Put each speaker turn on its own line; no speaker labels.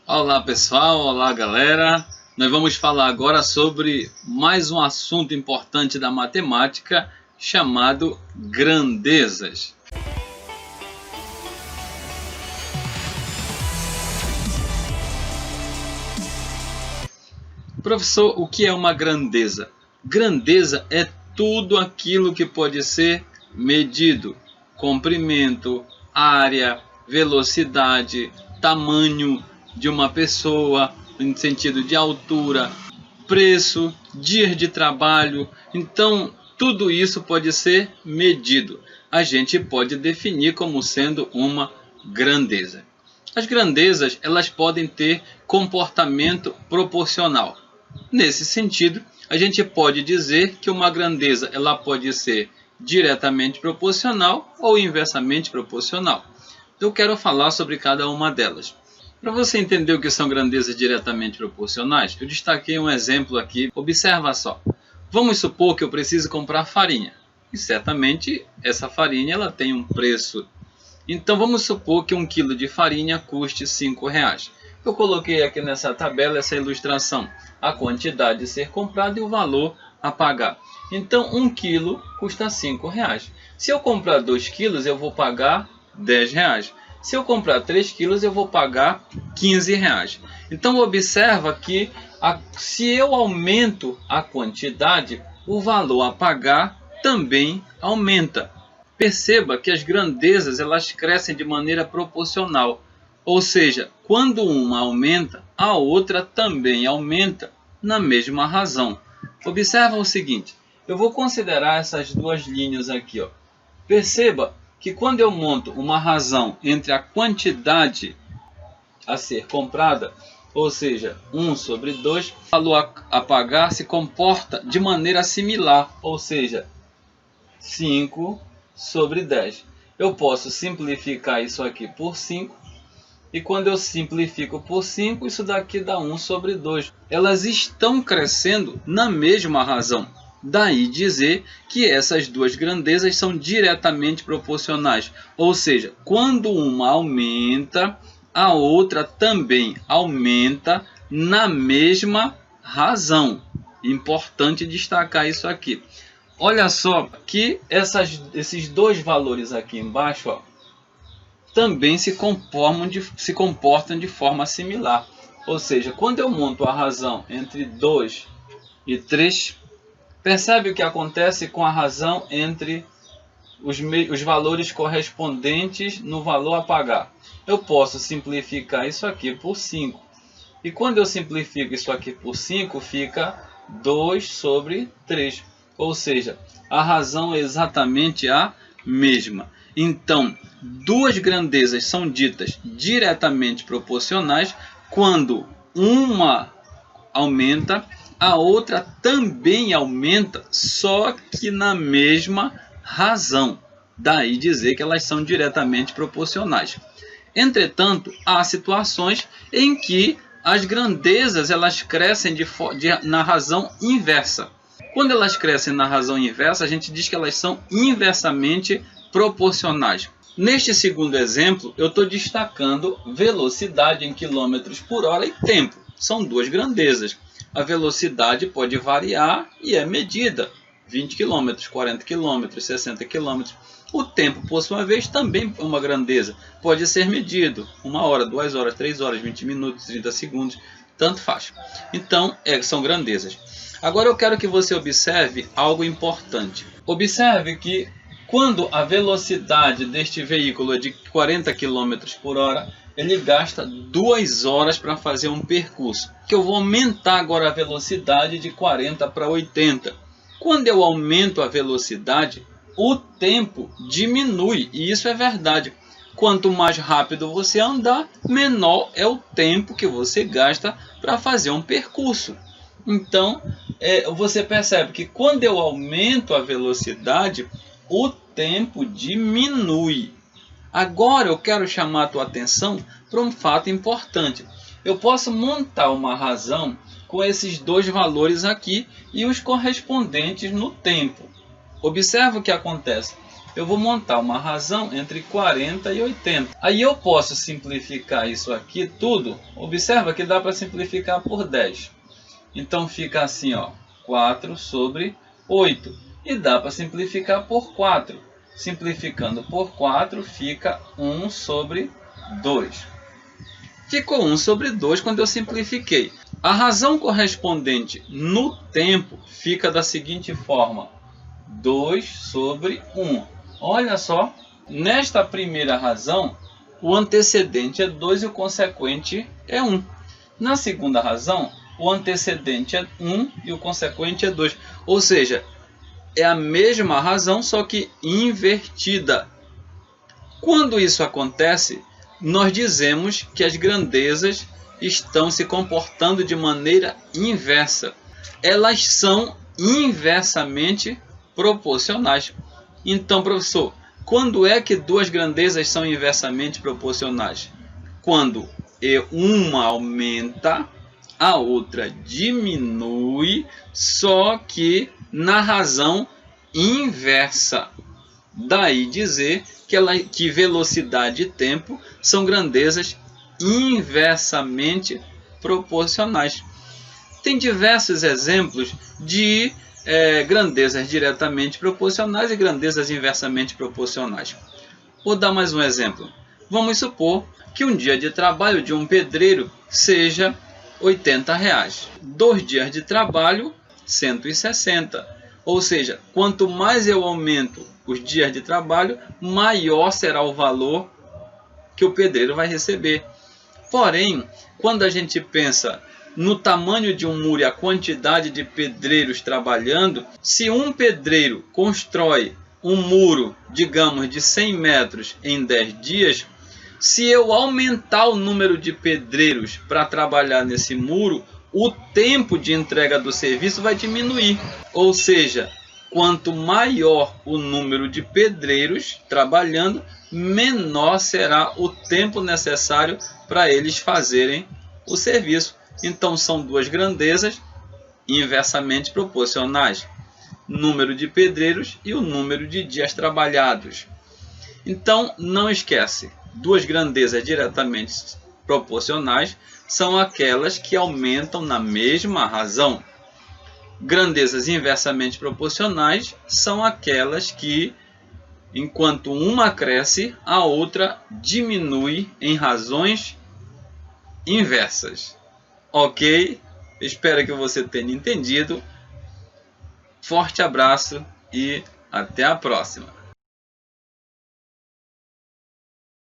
Olá pessoal, olá galera. Nós vamos falar agora sobre mais um assunto importante da matemática chamado grandezas. Professor, o que é uma grandeza? Grandeza é tudo aquilo que pode ser medido: comprimento, área, velocidade, tamanho de uma pessoa, em sentido de altura, preço, dias de trabalho. Então, tudo isso pode ser medido. A gente pode definir como sendo uma grandeza. As grandezas, elas podem ter comportamento proporcional. Nesse sentido, a gente pode dizer que uma grandeza ela pode ser diretamente proporcional ou inversamente proporcional. Eu quero falar sobre cada uma delas. Para você entender o que são grandezas diretamente proporcionais, eu destaquei um exemplo aqui. Observa só. Vamos supor que eu preciso comprar farinha. E certamente essa farinha ela tem um preço. Então vamos supor que 1 kg de farinha custe R$ 5,00. Eu coloquei aqui nessa tabela essa ilustração, a quantidade a ser comprada e o valor a pagar. Então 1 kg custa R$ 5,00. Se eu comprar 2 kg eu vou pagar R$ 10,00. Se eu comprar 3 quilos, eu vou pagar R$ 15,00. Então, observa que se eu aumento a quantidade, o valor a pagar também aumenta. Perceba que as grandezas elas crescem de maneira proporcional. Ou seja, quando uma aumenta, a outra também aumenta na mesma razão. Observa o seguinte, eu vou considerar essas duas linhas aqui. Perceba que quando eu monto uma razão entre a quantidade a ser comprada, ou seja, 1 sobre 2, o valor a pagar se comporta de maneira similar, ou seja, 5 sobre 10. Eu posso simplificar isso aqui por 5, e quando eu simplifico por 5, isso daqui dá 1 sobre 2. Elas estão crescendo na mesma razão. Daí dizer que essas duas grandezas são diretamente proporcionais. Ou seja, quando uma aumenta, a outra também aumenta na mesma razão. Importante destacar isso aqui. Olha só que esses dois valores aqui embaixo também se comportam de forma similar. Ou seja, quando eu monto a razão entre 2 e 3, percebe o que acontece com a razão entre os valores correspondentes no valor a pagar? Eu posso simplificar isso aqui por 5. E quando eu simplifico isso aqui por 5, fica 2 sobre 3. Ou seja, a razão é exatamente a mesma. Então, duas grandezas são ditas diretamente proporcionais quando uma aumenta, a outra também aumenta, só que na mesma razão. Daí dizer que elas são diretamente proporcionais. Entretanto, há situações em que as grandezas elas crescem na razão inversa. Quando elas crescem na razão inversa, a gente diz que elas são inversamente proporcionais. Neste segundo exemplo, eu estou destacando velocidade em quilômetros por hora e tempo. São duas grandezas. A velocidade pode variar e é medida. 20 km, 40 km, 60 km. O tempo, por sua vez, também é uma grandeza. Pode ser medido. 1 hora, 2 horas, 3 horas, 20 minutos, 30 segundos. Tanto faz. Então, são grandezas. Agora eu quero que você observe algo importante. Observe que quando a velocidade deste veículo é de 40 km por hora, ele gasta 2 horas para fazer um percurso. Que eu vou aumentar agora a velocidade de 40 para 80. Quando eu aumento a velocidade, o tempo diminui. E isso é verdade. Quanto mais rápido você andar, menor é o tempo que você gasta para fazer um percurso. Então, você percebe que quando eu aumento a velocidade, o tempo diminui. Agora eu quero chamar a tua atenção para um fato importante. Eu posso montar uma razão com esses dois valores aqui e os correspondentes no tempo. Observa o que acontece. eu vou montar uma razão entre 40 e 80. Aí eu posso simplificar isso aqui tudo. Observa que dá para simplificar por 10. Então fica assim, ó, 4 sobre 8. E dá para simplificar por 4. Simplificando por 4 fica 1 sobre 2. Ficou 1 sobre 2 quando eu simplifiquei. A razão correspondente no tempo fica da seguinte forma: 2 sobre 1. Olha só, nesta primeira razão, o antecedente é 2 e o consequente é 1. Na segunda razão, o antecedente é 1 e o consequente é 2. Ou seja, é a mesma razão, só que invertida. Quando isso acontece, nós dizemos que as grandezas estão se comportando de maneira inversa. Elas são inversamente proporcionais. Então, professor, quando é que duas grandezas são inversamente proporcionais? Quando uma aumenta, a outra diminui, só que na razão inversa. Daí dizer que velocidade e tempo são grandezas inversamente proporcionais. Tem diversos exemplos de grandezas diretamente proporcionais e grandezas inversamente proporcionais. Vou dar mais um exemplo. Vamos supor que um dia de trabalho de um pedreiro seja R$80. 2 dias de trabalho, 160. Ou seja, quanto mais eu aumento os dias de trabalho, maior será o valor que o pedreiro vai receber. Porém, quando a gente pensa no tamanho de um muro e a quantidade de pedreiros trabalhando, se um pedreiro constrói um muro, digamos, de 100 metros em 10 dias, se eu aumentar o número de pedreiros para trabalhar nesse muro, o tempo de entrega do serviço vai diminuir. Ou seja, quanto maior o número de pedreiros trabalhando, menor será o tempo necessário para eles fazerem o serviço. Então são duas grandezas inversamente proporcionais: número de pedreiros e o número de dias trabalhados. Então não esquece, duas grandezas diretamente proporcionais são aquelas que aumentam na mesma razão. Grandezas inversamente proporcionais são aquelas que, enquanto uma cresce, a outra diminui em razões inversas. Ok? Espero que você tenha entendido. Forte abraço e até a próxima.